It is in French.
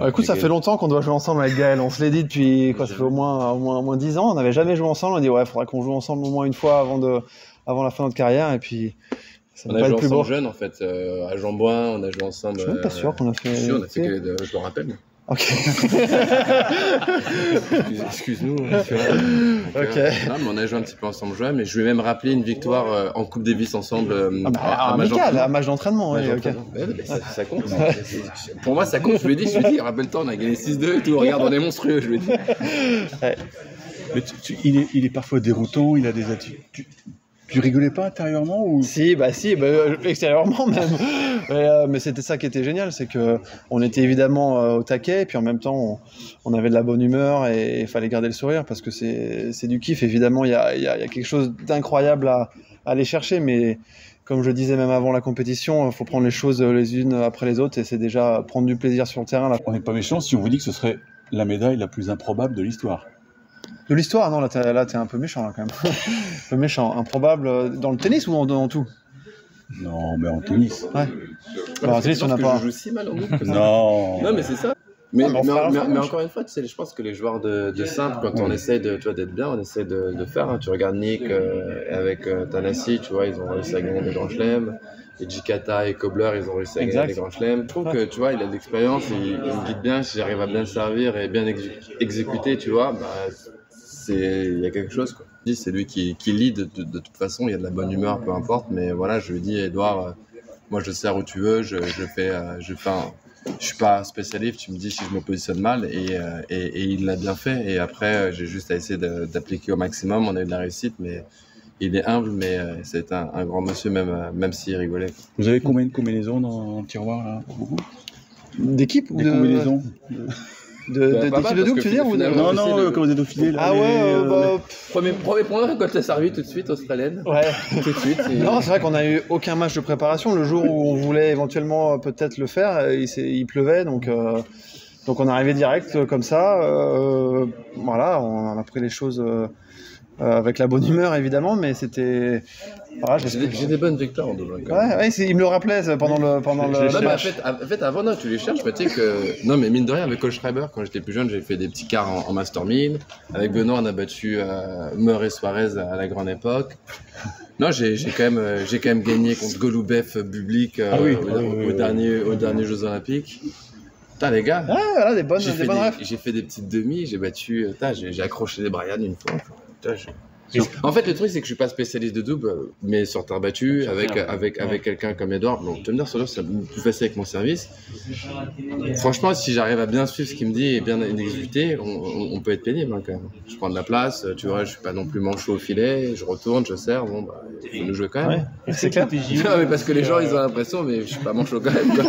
Écoute, ça fait longtemps qu'on doit jouer ensemble avec Gaël. On se l'est dit depuis quoi, ça fait au moins 10 ans. On n'avait jamais joué ensemble. On a dit ouais, faudra qu'on joue ensemble au moins une fois avant la fin de notre carrière. Et puis ça on a joué ensemble jeune en fait, à Jean-Bouin, on a joué ensemble. Je suis même pas sûr qu'on a fait. Si, on a fait je me rappelle. Ok. Excuse-nous. Ok. Non, mais on a joué un petit peu ensemble, mais je vais même rappeler une victoire en Coupe Davis ensemble. Un match d'entraînement, oui, ok. Ça compte. Pour moi, ça compte. Je lui ai dit, rappelle-toi, on a gagné 6-2 et tout. Regarde, on est monstrueux, je lui ai dit. Ouais. Mais il est parfois déroutant, il a des attitudes. Tu rigolais pas intérieurement ou... Si, extérieurement même. Mais c'était ça qui était génial, c'est que on était évidemment au taquet, et puis en même temps on avait de la bonne humeur et il fallait garder le sourire parce que c'est du kiff. Évidemment, il y a quelque chose d'incroyable à aller chercher, mais comme je disais même avant la compétition, il faut prendre les choses les unes après les autres et c'est déjà prendre du plaisir sur le terrain. Là. On n'est pas méchant si on vous dit que ce serait la médaille la plus improbable de l'histoire. De l'histoire, non, là t'es un peu méchant là, quand même. Un peu méchant, improbable dans le tennis ou dans tout? Non, mais en tennis. Ouais. Alors, en tennis, on n'a pas. Je joue si mal en groupe. Non. Non, mais c'est ça. Mais encore une fois, tu sais, je pense que les joueurs de simple, quand on essaie d'être bien, on essaie de faire. Hein. Tu regardes Nick avec Thanasi, tu vois, ils ont réussi à gagner des grands chelems. Et Jikata et Kobler, ils ont réussi à gagner des grands chelems. Je trouve que, tu vois, il a de l'expérience, il me guide bien. Si j'arrive à bien le servir et bien exécuter, tu vois, il y a quelque chose, quoi. C'est lui qui lead de toute façon, il y a de la bonne humeur, peu importe. Mais voilà, je lui dis, Edouard, moi je sers où tu veux, je suis pas spécialiste, tu me dis si je me positionne mal et il l'a bien fait. Et après, j'ai juste à essayer d'appliquer au maximum. On a eu de la réussite, mais il est humble, mais c'est un grand monsieur, même s'il rigolait. Vous avez combien de combinaisons dans le tiroir là? D'équipe ou de combinaisons d'équipe de double, tu veux dire? Non, comme vous êtes au filet. Ah ouais, Premier point, quand tu as servi tout de suite, australienne. Ouais. Tout de suite. Non, c'est vrai qu'on n'a eu aucun match de préparation. Le jour où on voulait éventuellement peut-être le faire, il pleuvait, donc on est arrivé direct comme ça. Voilà, on a pris les choses avec la bonne humeur évidemment, mais c'était. Voilà, j'ai des bonnes victoires en double. Ouais, il me le rappelait pendant le match. En fait, avant, tu les cherches, tu sais que. Non, mais mine de rien, avec Cole Schreiber, quand j'étais plus jeune, j'ai fait des petits quarts en Master 1000. Avec Benoît, on a battu Murray Suarez à la grande époque. Non, j'ai quand même gagné contre Golubev, Bublik aux derniers Jeux Olympiques. Putain, les gars. Ah, voilà, des bonnes refs. J'ai fait des petites demi, j'ai battu. J'ai accroché des Brian une fois. En fait, le truc, c'est que je suis pas spécialiste de double, mais sur terre battue, avec quelqu'un comme Edouard, bon, tu vas me dire, c'est plus facile avec mon service. Franchement, si j'arrive à bien suivre ce qu'il me dit et bien exécuter, on peut être pénible, hein, quand même. Je prends de la place, tu vois, je suis pas non plus manchot au filet, je retourne, je sers, bon, il faut nous jouer quand même. Ouais, c'est clair. Non, mais parce que les gens, ils ont l'impression, mais je suis pas manchot quand même, quoi.